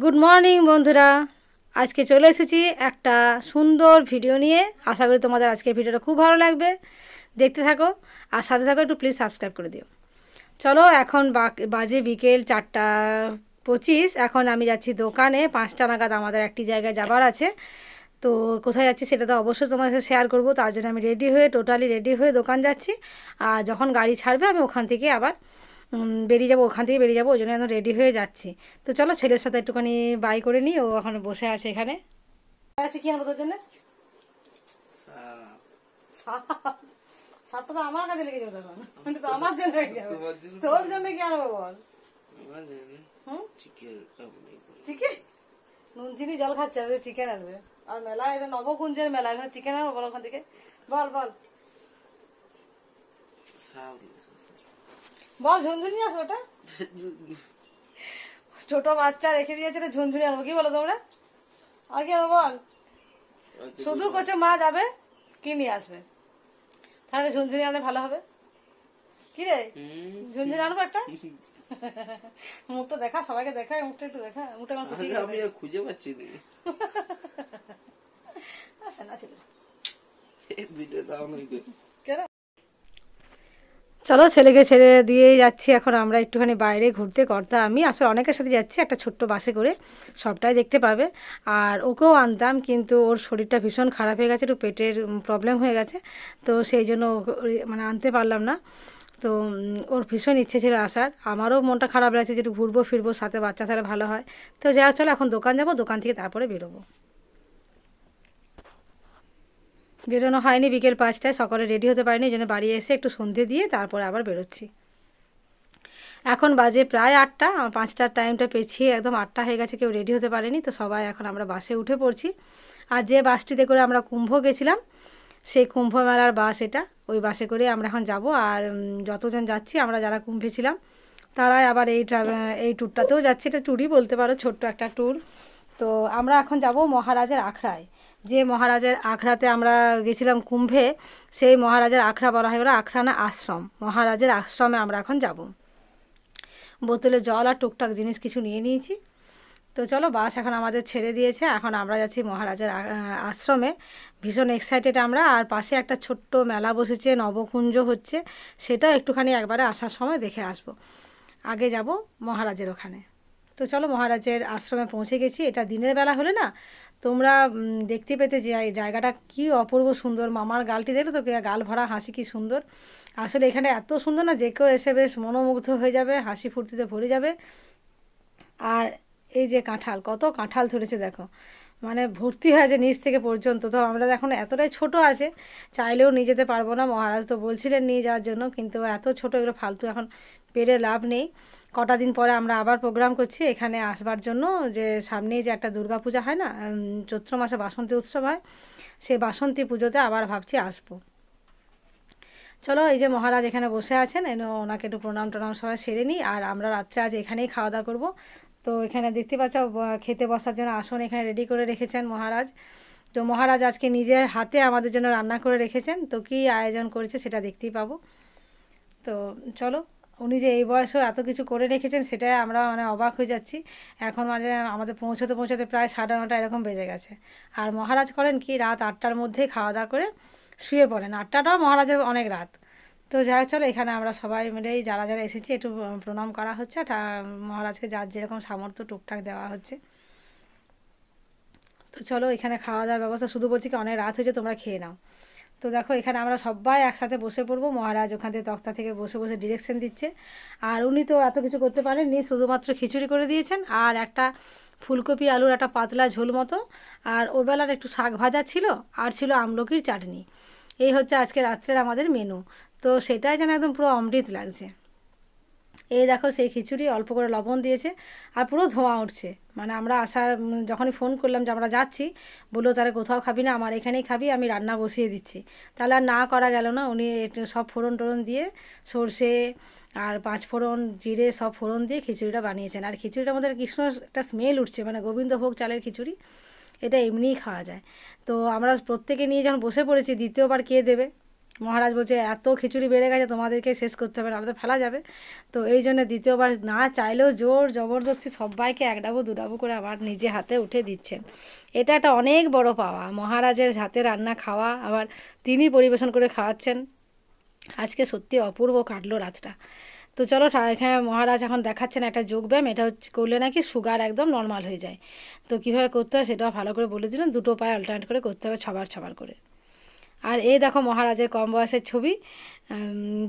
Good morning বন্ধুরা, আজকে চলে এসেছি একটা সুন্দর ভিডিও নিয়ে। আশা করি তোমাদের আজকের ভিডিওটা খুব ভালো লাগবে, দেখতে থাকো আর সাথে থাকো। একটু প্লিজ সাবস্ক্রাইব করে দিও। চলো, এখন বাজে বিকেল 4:25। এখন আমি যাচ্ছি দোকানে, 5টা নাগাদ আমাদের একটি জায়গায় যাবার আছে। তো কোথায় যাচ্ছি সেটা তো অবশ্যই তোমার সাথে শেয়ার করবো। তার জন্য আমি টোটালি রেডি হয়ে দোকান যাচ্ছি। আর যখন গাড়ি ছাড়বে আমি ওখান থেকে আবার ওখান থেকে বেরিয়ে যাবো, ওই জন্য এখন রেডি হয়ে যাচ্ছি। তো চলো, ছেলের সাথে একটুখানি বাই করে নিই। ও এখন বসে আছে এখানে। আছে কি আনবো তোর জন্য? সাপটা তো আমার কাছে লেগে যাবে তখন, তো আমার জন্য লেগে যাবে। তোর জন্য কি আনবো বল? চিকেন? নুন চিনি জল খাচ্ছে, আর চিকেন আনবে। আর মেলা, এটা নবকুঞ্জের মেলা, এখানে চিকেন আনবো বল ওখান থেকে? বল বল বল। ঝুনঝুনি আছে ওটা? ছোট বাচ্চা রেখে দিয়েছে, ঝুনঝুনি আনবো। কি বলো তোমরা? আর কি আনবো বল? শুধু কোচো মা যাবে, কি নিয়ে আসবে? তাহলে ঝুনঝুনি আনলে ভালো হবে। কি রে, ঝুনঝুনি আনবো একটা? মুখটা দেখা, সবাইকে দেখা, মুখটা একটু দেখা। মুখটা কেমন শুকিয়ে গেছে? আমি খুঁজে পাচ্ছি না। আচ্ছা না ছিল ভিডিও দাও না কেন? চলো, ছেলেকে ছেড়ে দিয়ে যাচ্ছি এখন আমরা একটুখানি বাইরে ঘুরতে। কর্তা আমি আসলে অনেকের সাথে যাচ্ছি একটা ছোট্ট বাসে করে, সবটাই দেখতে পাবে। আর ওকেও আনতাম, কিন্তু ওর শরীরটা ভীষণ খারাপ হয়ে গেছে, একটু পেটের প্রবলেম হয়ে গেছে। তো সেই জন্য মানে আনতে পারলাম না। তো ওর ভীষণ ইচ্ছে ছিল আসার। আমারও মনটা খারাপ লাগছে যে একটু ঘুরবো ফিরবো, সাথে বাচ্চা থাকলে ভালো হয়। তো যাই হোক, চলো এখন দোকান যাবো, দোকান থেকে তারপরে বেরোবো। বেরোনো হয়নি বিকেল 5টায়, সকালে রেডি হতে পারিনি, এই জন্য বাড়ি এসে একটু সন্ধে দিয়ে তারপরে আবার বেরোচ্ছি। এখন বাজে প্রায় 8টা, 5টার টাইমটা পেছিয়ে একদম 8টা হয়ে গেছে, কেউ রেডি হতে পারেনি। তো সবাই এখন আমরা বাসে উঠে পড়ছি। আর যে বাসটিতে করে আমরা কুম্ভ গেছিলাম, সেই কুম্ভ মেলার বাস এটা, ওই বাসে করে আমরা এখন যাব। আর যতজন যাচ্ছি আমরা যারা কুম্ভে ছিলাম, তারাই আবার এই ট্যুরটাতেও যাচ্ছে। এটা ট্যুরই বলতে পারো, ছোট্ট একটা ট্যুর। তো আমরা এখন যাব মহারাজের আখড়ায়। যে মহারাজের আখড়াতে আমরা গেছিলাম কুম্ভে, সেই মহারাজের আখড়া বলা হয়, ওরা আখড়া না আশ্রম, মহারাজের আশ্রমে আমরা এখন যাব। বোতলে জল আর টুকটাক জিনিস কিছু নিয়ে নিয়েছি। তো চলো, বাস এখন আমাদের ছেড়ে দিয়েছে, এখন আমরা যাচ্ছি মহারাজের আশ্রমে। ভীষণ এক্সাইটেড আমরা। আর পাশে একটা ছোট্ট মেলা বসেছে, নবকুঞ্জ হচ্ছে, সেটাও একটুখানি একবারে আসার সময় দেখে আসব। আগে যাব মহারাজের ওখানে। তো চলো, মহারাজের আশ্রমে পৌঁছে গেছি। এটা দিনের বেলা হলে না তোমরা দেখতে পেতে যে জায়গাটা কি অপূর্ব সুন্দর। মামার গালটি দেখলে তো, গাল ভরা হাসি, কি সুন্দর। আসলে এখানে এত সুন্দর না, যে কেউ এসে বেশ মনোমুগ্ধ হয়ে যাবে, হাসি ফুর্তিতে ভরে যাবে। আর এই যে কাঁঠাল, কত কাঁঠাল ধরেছে দেখো, মানে ভর্তি হয়ে আছে নিচ থেকে পর্যন্ত। তো আমরা এখন এতটাই ছোট আছে, চাইলেও নিয়ে যেতে পারবো না। মহারাজ তো বলছিলেন নিয়ে যাওয়ার জন্য, কিন্তু এত ছোট, এগুলো ফালতু এখন পেরে লাভ নেই। কটা দিন পরে আমরা আবার প্রোগ্রাম করছি এখানে আসবার জন্য। যে সামনেই যে একটা দুর্গাপূজা হয় না, চৈত্র মাসে বাসন্তী উৎসব হয়, সেই বাসন্তী পুজোতে আবার ভাবছি আসবো। চলো, এই যে মহারাজ এখানে বসে আছেন, ওনাকে একটু প্রণাম টনাম সবাই সেরে নিই। আর আমরা রাত্রে আজ এখানেই খাওয়া দাওয়া করবো। তো এখানে দেখতে পাচ্ছ খেতে বসার জন্য আসন এখানে রেডি করে রেখেছেন মহারাজ। তো মহারাজ আজকে নিজের হাতে আমাদের জন্য রান্না করে রেখেছেন। তো কী আয়োজন করেছে সেটা দেখতেই পাবো। তো চলো, উনি যে এই বয়সেও এত কিছু করে রেখেছেন, সেটাই আমরা মানে অবাক হয়ে যাচ্ছি। এখন মানে আমাদের পৌঁছতে পৌঁছতে প্রায় 9:30 এরকম বেজে গেছে। আর মহারাজ করেন কি, রাত 8টার মধ্যেই খাওয়া দাওয়া করে শুয়ে পড়েন। 8টাটাও মহারাজের অনেক রাত। তো যাই হোক, চলো এখানে আমরা সবাই মিলেই যারা যারা এসেছি একটু প্রণাম করা হচ্ছে। মহারাজকে যার যেরকম সামর্থ্য টুকটাক দেওয়া হচ্ছে। তো চলো, এখানে খাওয়া দাওয়ার ব্যবস্থা, শুধু বলছি কি অনেক রাত হয়েছে, তোমরা খেয়ে নাও। তো দেখো, এখানে আমরা সবাই একসাথে বসে পড়বো। মহারাজ ওখান থেকে তক্তা থেকে বসে বসে ডিরেকশন দিচ্ছে। আর উনি তো এত কিছু করতে পারেননি, শুধুমাত্র খিচুড়ি করে দিয়েছেন আর একটা ফুলকপি আলুর একটা পাতলা ঝোল মতো। আর ওবেলার একটু শাক ভাজা ছিল, আর ছিল আমলকির চাটনি। এই হচ্ছে আজকে রাত্রের আমাদের মেনু। তো সেটাই যেন একদম পুরো অমৃত লাগছে। এই দেখো, সেই খিচুড়ি অল্প করে লবণ দিয়েছে, আর পুরো ধোঁয়া উঠছে। মানে আমরা যখনই ফোন করলাম যে আমরা যাচ্ছি, বললো তাহলে কোথাও খাবি না, আমার এখানেই খাবি, আমি রান্না বসিয়ে দিচ্ছি। তাহলে আর না করা গেল না। উনি সব ফোড়ন টোড়ন দিয়ে, সর্ষে আর 5 ফোড়ন, জিরে সব ফোড়ন দিয়ে খিচুড়িটা বানিয়েছেন। আর খিচুড়িটার মধ্যে কৃষ্ণ একটা স্মেল উঠছে, মানে গোবিন্দভোগ চালের খিচুড়ি, এটা এমনিই খাওয়া যায়। তো আমরা প্রত্যেকে নিয়ে যখন বসে পড়েছি, দ্বিতীয়বার কে দেবে? মহারাজ বলছে এত খিচুড়ি বেড়ে গেছে তোমাদেরকে শেষ করতে হবে, নাহলে তো ফেলা যাবে। তো এই জন্য দ্বিতীয়বার না চাইলেও জোর জবরদস্তি সবাইকে 1 ডাবু 2 ডাবু করে আবার নিজে হাতে উঠে দিচ্ছেন। এটা একটা অনেক বড় পাওয়া, মহারাজের হাতে রান্না খাওয়া, আবার তিনি পরিবেশন করে খাওয়াচ্ছেন। আজকে সত্যি অপূর্ব কাটলো রাতটা। তো চলো এখানে মহারাজ এখন দেখাচ্ছেন একটা যোগব্যায়াম, এটা হচ্ছে করলে নাকি সুগার একদম নর্মাল হয়ে যায়। তো কীভাবে করতে হয় সেটাও ভালো করে বলে দিলেন, 2টো পায়ে অল্টারনেট করে করতে হবে, ছবার করে। আর এই দেখো মহারাজের কম বয়সের ছবি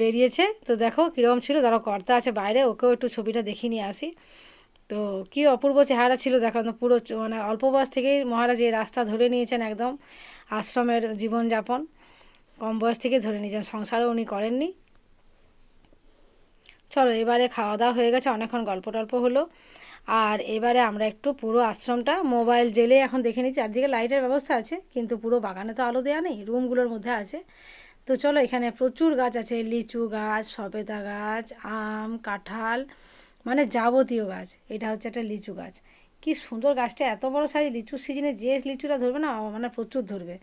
বেরিয়েছে। তো দেখো কীরকম ছিল, ধরো কর্তা আছে বাইরে, ওকেও একটু ছবিটা দেখিয়ে নিয়ে আসি। তো কী অপূর্ব চেহারা ছিল দেখো, পুরো মানে অল্প বয়স থেকেই মহারাজ এই রাস্তা ধরে নিয়েছেন, একদম আশ্রমের জীবনযাপন কম বয়স থেকে ধরে নিয়েছেন, সংসারও উনি করেননি। চলো এবারে খাওয়া দাওয়া হয়ে গেছে, অনেকক্ষণ গল্প টল্প হলো। আর এবারে আমরা একটু পুরো আশ্রমটা মোবাইল জেলে এখন দেখে নিচ্ছি। চারদিকে লাইটের ব্যবস্থা আছে, কিন্তু পুরো বাগানে তো আলো দেওয়া নেই, রুমগুলোর মধ্যে আছে। তো চলো এখানে প্রচুর গাছ আছে, লিচু গাছ, সবেদা গাছ, আম, কাঁঠাল, মানে যাবতীয় গাছ। এটা হচ্ছে একটা লিচু গাছ, কি সুন্দর গাছটা, এত বড় সাইজ, লিচুর সিজনে যে লিচুটা ধরবে না মানে প্রচুর ধরবে।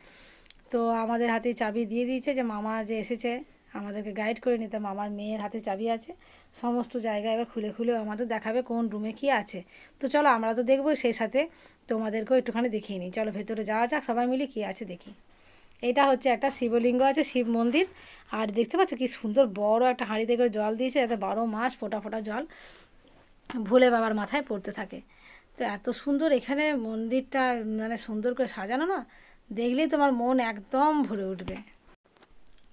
তো আমাদের হাতে চাবি দিয়ে দিয়েছে, যে মামা যে এসেছে আমাদেরকে গাইড করে নিতে, মামার মেয়ের হাতে চাবি আছে, সমস্ত জায়গায় এবার খুলে খুলে আমাদের দেখাবে কোন রুমে কি আছে। তো চলো আমরা তো দেখবো, সেই সাথে তোমাদেরকেও একটুখানি দেখিয়ে নিই। চলো ভেতরে যাওয়া যাক, সবাই মিলে কি আছে দেখি। এটা হচ্ছে একটা শিবলিঙ্গ আছে, শিব মন্দির। আর দেখতে পাচ্ছ কি সুন্দর বড় একটা হাঁড়িতে করে জল দিয়েছে, যাতে 12 মাস ফোঁটা ফোঁটা জল ভোলে বাবার মাথায় পড়তে থাকে। তো এত সুন্দর এখানে মন্দিরটা, মানে সুন্দর করে সাজানো না, দেখলেই তোমার মন একদম ভরে উঠবে।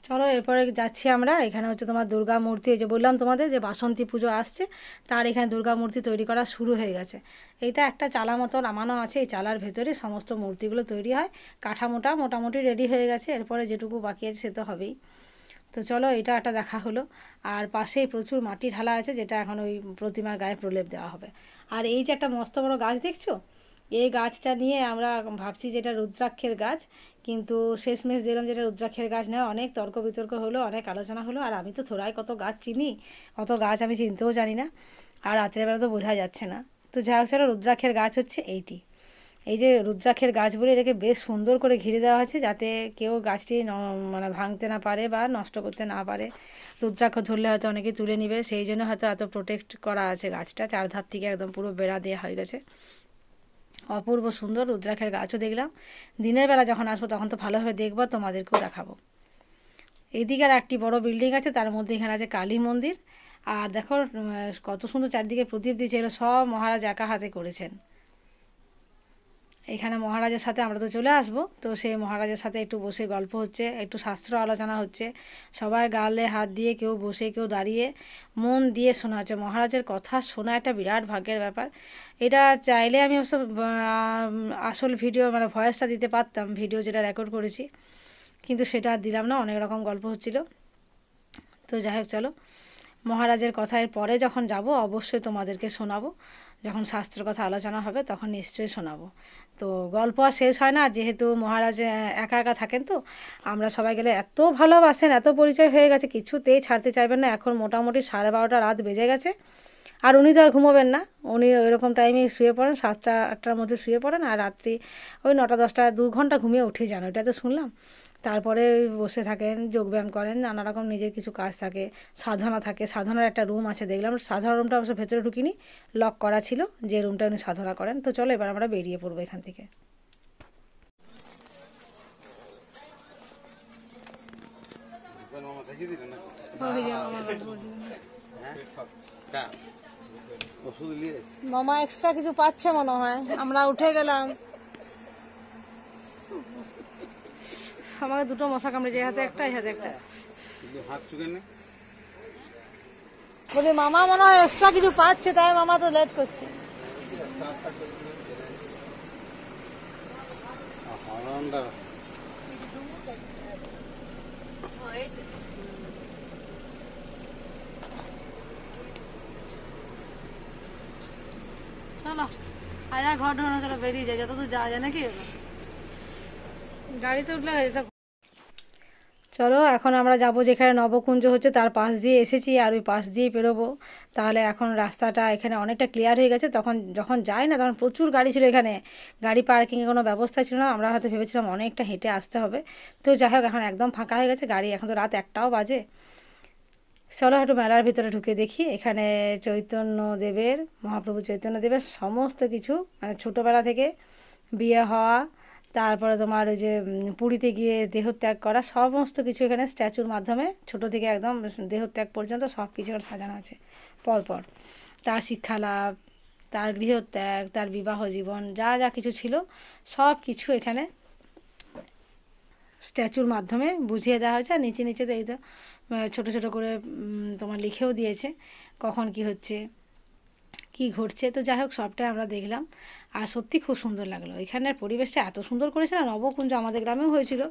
চলো এরপরে যাচ্ছি আমরা, এখানে হচ্ছে তোমার দুর্গা মূর্তি, এই যে বললাম তোমাদের যে বাসন্তী পুজো আসছে, তার এখানে দুর্গা মূর্তি তৈরি করা শুরু হয়ে গেছে। এইটা একটা চালা মতো নামানো আছে, এই চালার ভেতরে সমস্ত মূর্তিগুলো তৈরি হয়। কাঠামোটা মোটামুটি রেডি হয়ে গেছে, এরপরে যেটুকু বাকি আছে সে তো হবেই। তো চলো এটা একটা দেখা হলো। আর পাশেই প্রচুর মাটি ঢালা আছে, যেটা এখন ওই প্রতিমার গায়ে প্রলেপ দেওয়া হবে। আর এই যে একটা মস্ত বড় গাছ দেখছো, এই গাছটা নিয়ে আমরা ভাবছি যেটা রুদ্রাক্ষের গাছ, কিন্তু শেষমেশ দিলাম যেটা রুদ্রাক্ষের গাছ নয়। অনেক তর্ক বিতর্ক হলো, অনেক আলোচনা হলো, আর আমি তো থোড়াই কত গাছ চিনি, অত গাছ আমি চিনতেও জানি না, আর রাত্রেবেলা তো বোঝা যাচ্ছে না। তো যাই হোক, চলো রুদ্রাক্ষের গাছ হচ্ছে এইটি, এই যে রুদ্রাক্ষের গাছ বলে এটাকে বেশ সুন্দর করে ঘিরে দেওয়া হয়েছে, যাতে কেউ গাছটি মানে ভাঙতে না পারে বা নষ্ট করতে না পারে। রুদ্রাক্ষ ধরলে হয়তো অনেকে তুলে নিবে, সেই জন্য হয়তো এত প্রোটেক্ট করা আছে গাছটা, চারধার থেকে একদম পুরো বেড়া দেওয়া হয়ে গেছে। অপূর্ব সুন্দর রুদ্রাক্ষের গাছও দেখলাম। দিনের বেলা যখন আসবো তখন তো ভালোভাবে দেখবো, তোমাদেরকেও দেখাবো। এইদিকে আর একটি বড় বিল্ডিং আছে, তার মধ্যে এখানে আছে কালী মন্দির। আর দেখো কত সুন্দর চারদিকে প্রদীপ দিয়েছে, এগুলো সব মহারাজ একা হাতে করেছেন। এখানে মহারাজের সাথে আমরা তো চলে আসবো, তো সেই মহারাজের সাথে একটু বসে গল্প হচ্ছে, একটু শাস্ত্র আলোচনা হচ্ছে, সবাই গালে হাত দিয়ে, কেউ বসে কেউ দাঁড়িয়ে মন দিয়ে শোনা হচ্ছে। মহারাজের কথা শোনা একটা বিরাট ভাগ্যের ব্যাপার। এটা চাইলে আমি অবশ্য আসল ভিডিও মানে ভয়েসটা দিতে পারতাম, ভিডিও যেটা রেকর্ড করেছি, কিন্তু সেটা আর দিলাম না, অনেক রকম গল্প হচ্ছিল। তো যাই হোক চলো, মহারাজের কথার পরে যখন যাব অবশ্যই তোমাদেরকে শোনাবো, যখন শাস্ত্রের কথা আলোচনা হবে তখন নিশ্চয়ই শোনাবো। তো গল্প আর শেষ হয় না, যেহেতু মহারাজ একা একা থাকেন, তো আমরা সবাই গেলে এত ভালোবাসেন, এত পরিচয় হয়ে গেছে, কিছুতেই ছাড়তে চাইবেন না। এখন মোটামুটি 12:30 রাত বেজে গেছে, আর উনি তো আর ঘুমোবেন না, উনি ওইরকম টাইমে শুয়ে পড়েন, 7টা 8টার মধ্যে শুয়ে পড়েন, আর রাত্রি ওই 9টা 10টা 2 ঘন্টা ঘুমিয়ে উঠে যান, ওইটা তো শুনলাম। তারপরে বসে থাকেন, যোগব্যায়াম করেন, নানা রকম নিজের কিছু কাজ থাকে, সাধনা থাকে। সাধনার একটা রুম আছে দেখলাম, সাধনা রুমটা অবশ্য ভেতরে ঢুকিনি, লক করা ছিল, যে রুমটা উনি সাধনা করেন। তো চলো এবার আমরা বেরিয়ে পড়বো এখান থেকে। মামা এক্সট্রা কিছু পাচ্ছে মনে হয়, আমরা উঠে গেলাম। আমাকে 2টো মশা কামড়েছে, এই হাতে একটা, এই হাতে একটা। বলি মামা মনে হয় এক্সট্রা কিছু পাচ্ছে, তাই মামা তো লেট করছে। চলো আয়া ঘর ঢোকানো, চলো বেরিয়ে যায়, যতদূর যাওয়া যায় নাকি। গাড়িতে উঠলে হয়ে যেত। চলো এখন আমরা যাব যেখানে নবকুঞ্জ হচ্ছে, তার পাশ দিয়ে এসেছি আর ওই পাশ দিয়েই পেরোবো। তাহলে এখন রাস্তাটা এখানে অনেকটা ক্লিয়ার হয়ে গেছে। যখন যাই না তখন প্রচুর গাড়ি ছিল এখানে, গাড়ি পার্কিংয়ের কোনো ব্যবস্থা ছিল না। আমরা হয়তো ভেবেছিলাম অনেকটা হেঁটে আসতে হবে। তো যাই হোক এখন একদম ফাঁকা হয়ে গেছে গাড়ি, এখন তো রাত 1টাও বাজে। চলো একটু মেলার ভিতরে ঢুকে দেখি। এখানে চৈতন্যদেবের, মহাপ্রভু চৈতন্যদেবের সমস্ত কিছু, মানে ছোটোবেলা থেকে বিয়ে হওয়া, তারপরে তোমার ওই যে পুরীতে গিয়ে দেহত্যাগ করা, সমস্ত কিছু এখানে স্ট্যাচুর মাধ্যমে ছোট থেকে একদম দেহত্যাগ পর্যন্ত সব কিছু এখানে সাজানো আছে পরপর। তার শিক্ষালাভ, তার গৃহত্যাগ, তার বিবাহ জীবন, যা যা কিছু ছিল সব কিছু এখানে স্ট্যাচুর মাধ্যমে বুঝিয়ে দেওয়া হয়েছে। আর নিচে নিচে তো এই তো ছোটো ছোটো করে তোমার লিখেও দিয়েছে কখন কি হচ্ছে, কি ঘটছে। তো যাই হোক সবটাই আমরা দেখলাম আর সত্যি খুব সুন্দর লাগলো। এখানের পরিবেশটা এত সুন্দর করেছে না। নবকুঞ্জ আমাদের গ্রামেও হয়েছিল,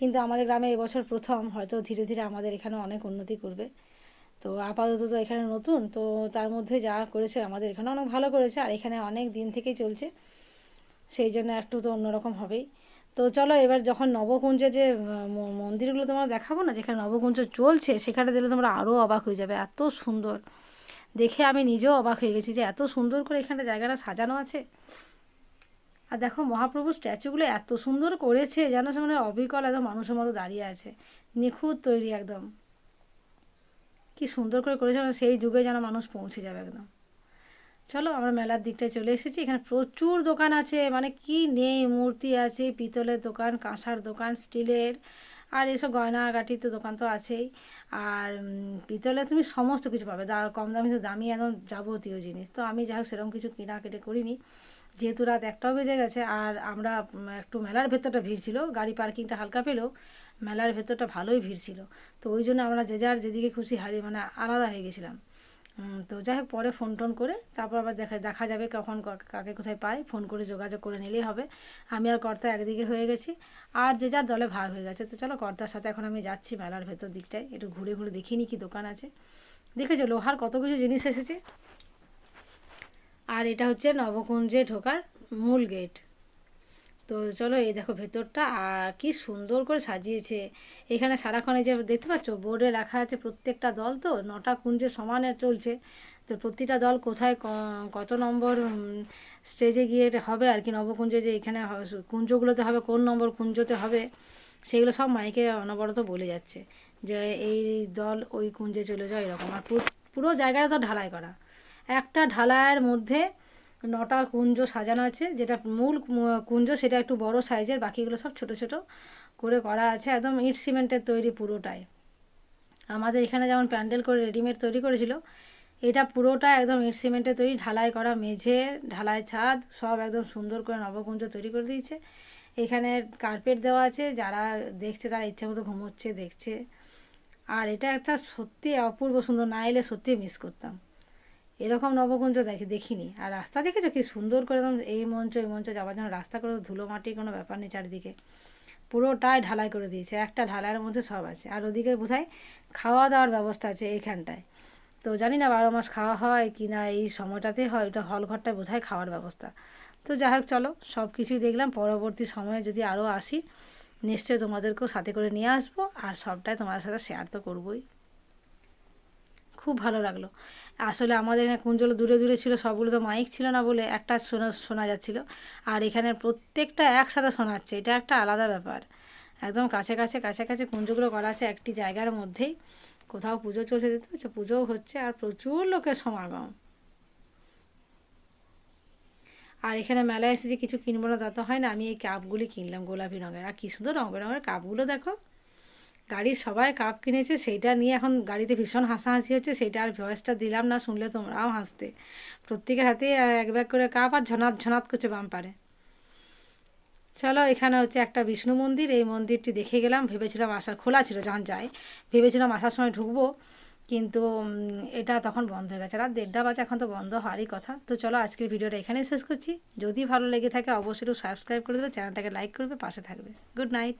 কিন্তু আমাদের গ্রামে এবছর প্রথম, হয়তো ধীরে ধীরে আমাদের এখানে অনেক উন্নতি করবে। তো আপাতত তো এখানে নতুন, তো তার মধ্যে যা করেছে আমাদের এখানে অনেক ভালো করেছে। আর এখানে অনেক দিন থেকেই চলছে, সেই জন্য একটু তো অন্যরকম হবেই। তো চলো এবার যখন নবকুঞ্জে যে মন্দিরগুলো তোমরা দেখাবো না, যেখানে নবকুঞ্জ চলছে সেখানে দিলে তোমরা আরও অবাক হয়ে যাবে। এত সুন্দর দেখে আমি নিজেও অবাক হয়ে গেছি যে এত সুন্দর করে এখানে জায়গাটা সাজানো আছে। আর দেখো মহাপ্রভুর স্ট্যাচুগুলো এত সুন্দর করেছে যেন সে মানে অবিকল একদম মানুষের মতো দাঁড়িয়ে আছে, নিখুঁত তৈরি একদম। কি সুন্দর করে করেছে, মানে সেই যুগে যেন মানুষ পৌঁছে যাবে একদম। চলো আমরা মেলার দিকটায় চলে এসেছি। এখানে প্রচুর দোকান আছে, মানে কি নেই, মূর্তি আছে, পিতলের দোকান, কাঁসার দোকান, স্টিলের, আর এসব গয়নাগাটির তো দোকান তো আছেই। আর পিতলে তুমি সমস্ত কিছু পাবে, কম দামি তো দামি একদম যাবতীয় জিনিস। তো আমি যাই হোক সেরকম কিছু কেনাকাটি করিনি, যেহেতু রাত 1টাও বেজে গেছে। আর আমরা একটু মেলার ভেতরটা ভিড় ছিল, গাড়ি পার্কিংটা হালকা পেলেও মেলার ভেতরটা ভালোই ভিড় ছিল। তো ওই জন্য আমরা যে যার যেদিকে খুশি হারিয়ে মানে আলাদা হয়ে গেছিলাম। তো যাই হোক পরে ফোন টোন করে তারপর আবার দেখা যাবে কখন কাকে কোথায় পাই, ফোন করে যোগাযোগ করে নিলেই হবে। আমি আর কর্তা একদিকে হয়ে গেছি, আর যে যার দলে ভাগ হয়ে গেছে। তো চলো কর্তার সাথে এখন আমি যাচ্ছি মেলার ভেতর দিকটায়, একটু ঘুরে ঘুরে দেখিনি কি দোকান আছে। দেখেছো লোহার কত কিছু জিনিস এসেছে। আর এটা হচ্ছে নবকুঞ্জে ঢোকার মূল গেট। তো চলো এই দেখো ভেতরটা, আর কি সুন্দর করে সাজিয়েছে। এখানে সারাক্ষণ এই যে দেখতে পাচ্ছ বোর্ডে লেখা আছে প্রত্যেকটা দল, তো 9টা কুঞ্জে সমানে চলছে। তো প্রতিটা দল কোথায় কত নম্বর স্টেজে গিয়ে হবে আর কি, নবকুঞ্জে যে এখানে কুঞ্জগুলোতে হবে, কোন নম্বর কুঞ্জতে হবে, সেগুলো সব মাইকে অনবরত বলে যাচ্ছে যে এই দল ওই কুঞ্জে চলে যায় এরকম। আর পুরো জায়গাটা তো ঢালাই করা, একটা ঢালাইয়ের মধ্যে 9টা কুঞ্জ সাজানো আছে। যেটা মূল কুঞ্জ সেটা একটু বড় সাইজের, বাকিগুলো সব ছোট ছোট করে করা আছে, একদম ইট সিমেন্টের তৈরি পুরোটাই। আমাদের এখানে যেমন প্যান্ডেল করে রেডিমেড তৈরি করেছিল, এটা পুরোটা একদম ইট সিমেন্টের তৈরি, ঢালাই করা মেঝে, ঢালাই ছাদ, সব একদম সুন্দর করে নবকুঞ্জ তৈরি করে দিয়েছে। এখানে কার্পেট দেওয়া আছে, যারা দেখছে তারা ইচ্ছে মতো ঘুমোচ্ছে দেখছে। আর এটা একটা সত্যি অপূর্ব সুন্দর, না এলে সত্যি মিস করতাম। এরকম নবকুঞ্জ দেখিনি। আর রাস্তা দেখেছো কি সুন্দর করে একদম এই মঞ্চ যাওয়ার জন্য রাস্তা করে, ধুলো মাটির কোনো ব্যাপার নেই চারিদিকে, পুরোটাই ঢালাই করে দিয়েছে। একটা ঢালাইয়ের মধ্যে সব আছে। আর ওদিকে বোধহয় খাওয়া দাওয়ার ব্যবস্থা আছে এইখানটায়। তো জানি না 12 মাস খাওয়া হয় কি না, এই সময়টাতে হয়, ওটা হল ঘরটায় বোধহয় খাওয়ার ব্যবস্থা। তো যাই হোক চলো সব কিছুই দেখলাম। পরবর্তী সময়ে যদি আরও আসি নিশ্চয়ই তোমাদেরকেও সাথে করে নিয়ে আসবো, আর সবটাই তোমাদের সাথে শেয়ার তো করবোই। খুব ভালো লাগলো। আসলে আমাদের এখানে কুঞ্জগুলো দূরে দূরে ছিল, সবগুলো তো মাইক ছিল না বলে একটা শোনা যাচ্ছিলো। আর এখানে প্রত্যেকটা একসাথে শোনাচ্ছে, এটা একটা আলাদা ব্যাপার। একদম কাছে কুঞ্জগুলো করা আছে একটি জায়গার মধ্যেই। কোথাও পুজো চলছে, দেখতে পাচ্ছ পুজোও হচ্ছে, আর প্রচুর লোকের সমাগম। আর এখানে মেলায় এসেছি কিছু কিনবো না তা তো হয় না, আমি এই কাপগুলি কিনলাম গোলাপি রঙের। আর কি সুন্দর রঙ বেরঙের কাপগুলো দেখো। গাড়ির সবাই কাপ কিনেছে, সেইটা নিয়ে এখন গাড়িতে ভীষণ হাসাহাসি হচ্ছে। সেইটা আর ভয়েসটা দিলাম না, শুনলে তোমরাও হাসতে। প্রত্যেকের হাতে এক ব্যাগ করে কাপ, আর ঝনাত করছে বাম্পারে। চলো এখানে হচ্ছে একটা বিষ্ণু মন্দির, এই মন্দিরটি দেখে গেলাম। ভেবেছিলাম আসার, খোলা ছিল যখন যাই, ভেবেছিলাম আসার সময় ঢুকবো, কিন্তু এটা তখন বন্ধ হয়ে গেছে। রাত 1:30 বাজে, এখন তো বন্ধ হওয়ারই কথা। তো চলো আজকের ভিডিওটা এখানেই শেষ করছি। যদি ভালো লেগে থাকে অবশ্যই সাবস্ক্রাইব করে দেবে, চ্যানেলটাকে লাইক করবে, পাশে থাকবে। Good night.